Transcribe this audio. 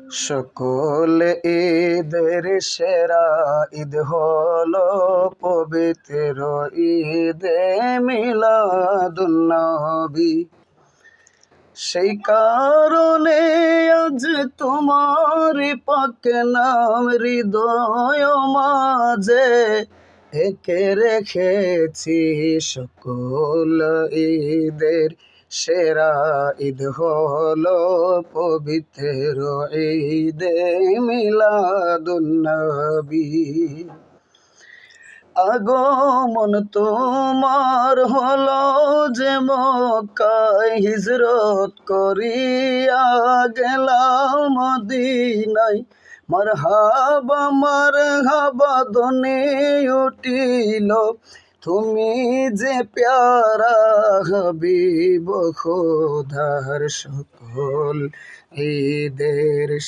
সকল ঈদের সেরা ঈদ হলো পবিত্র ঈদে মিলাদুন্নবী। সেই কারণে আজ তোমার পাক নাম হৃদয় মাঝে একে রেখেছি। সকল ঈদের সেরা ঈদ হলো পবিত্র ঈদে মিলাদুন্নবী। আগমন তোমার হলো যে মক্কায়, হিজরত করিয়া গেলাম মদিনায়। মারহাবা ধ্বনি উঠিল, তুমি যে প্যারা হাবিব খোদার। সকল ঈদের